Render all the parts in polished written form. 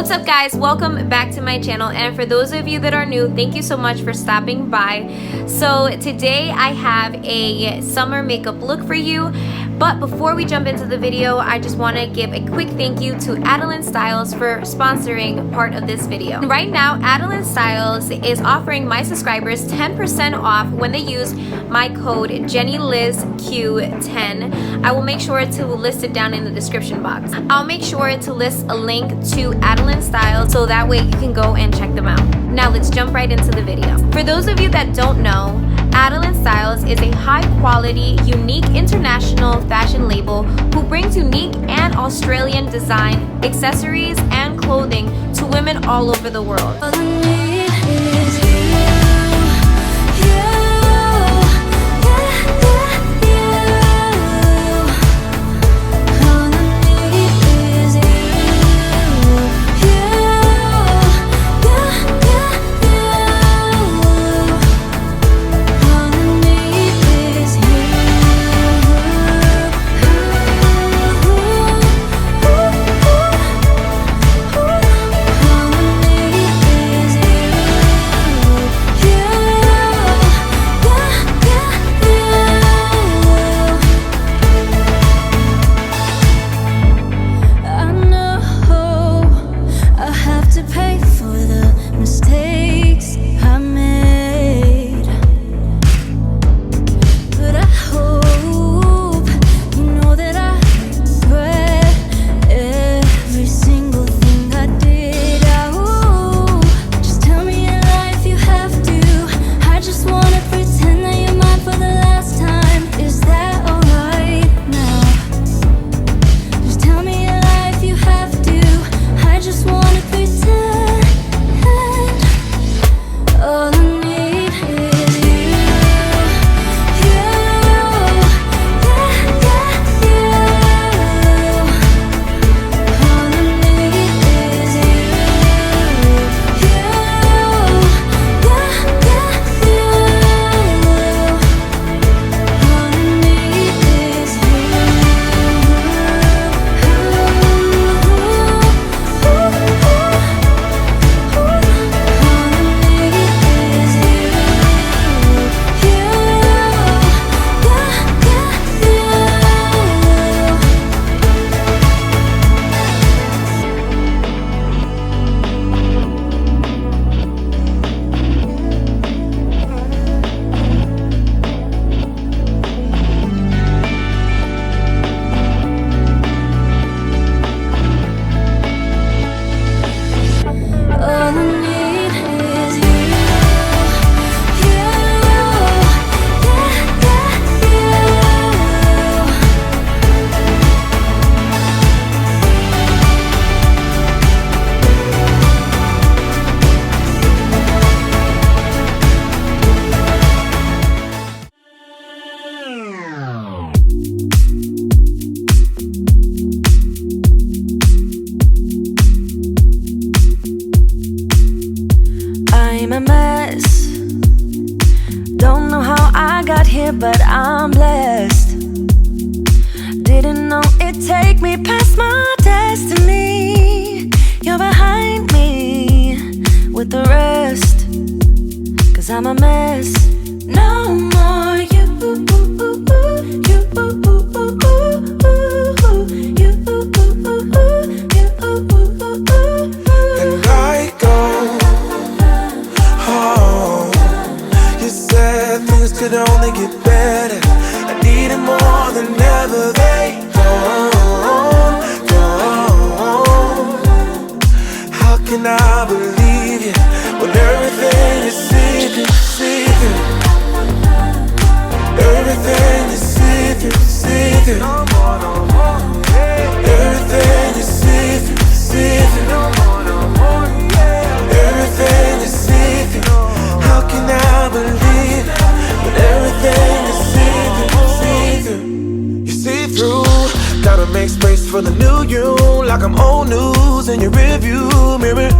What's up guys, welcome back to my channel, and for those of you that are new, thank you so much for stopping by. So today I have a summer makeup look for you, but before we jump into the video, I just want to give a quick thank you to Addilyn Styles for sponsoring part of this video. Right now, Addilyn Styles is offering my subscribers 10% off when they use my code GeneLizQ10. I will make sure to list it down in the description box. I'll make sure to list a link to Addilyn Styles so that way you can go and check them out. Now let's jump right into the video. For those of you that don't know, Addilyn Styles is a high-quality, unique international fashion label who brings unique and Australian design, accessories, and clothing to women all over the world. I'm a mess. Don't know how I got here, but I'm blessed. Didn't know it'd take me past my destiny. You're behind me with the rest, 'cause I'm a mess. No more you, you, and I go home. You said things could only get better. I needed more than ever. They gone. How can I believe you when everything is see-through? Everything is see-through. Everything is see-through. Everything is see-through. How can I believe when everything is see-through? You see through. Gotta make space for the new you, like I'm old news in your rearview mirror.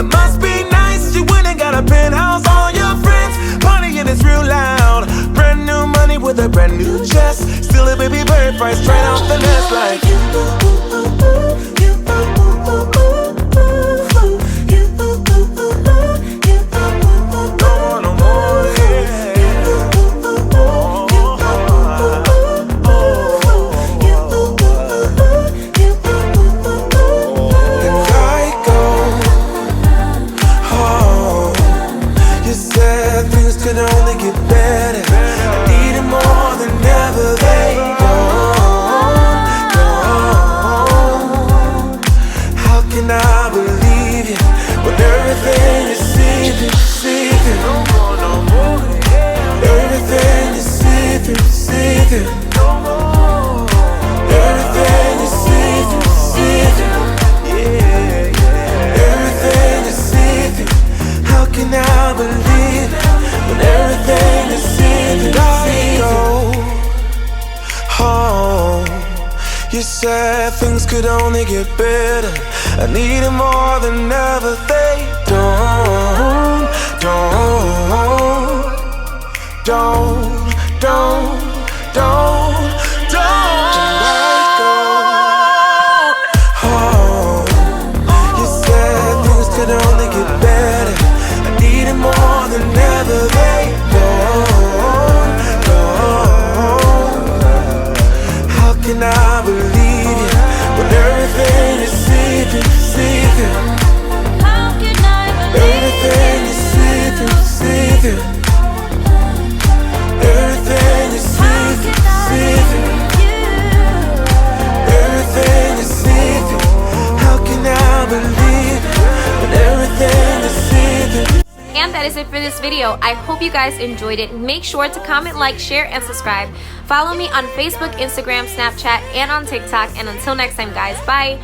It must be nice, you went and got a penthouse. All your friends partying, it's real loud. Brand new money with a brand new chest. Still a baby bird, price straight off the nest like you. said things could only get better. I need it more than ever. They don't let go. Oh, you said things could only get better. I need it more than ever. They don't. How can I believe you when everything is see-through? How can I believe Everything is see-through. Everything is see-through. Everything is see-through. How can I believe when everything is see-through? And that is it for this video. I hope you guys enjoyed it. Make sure to comment, like, share, and subscribe. Follow me on Facebook, Instagram, Snapchat, and on TikTok. And until next time, guys, bye.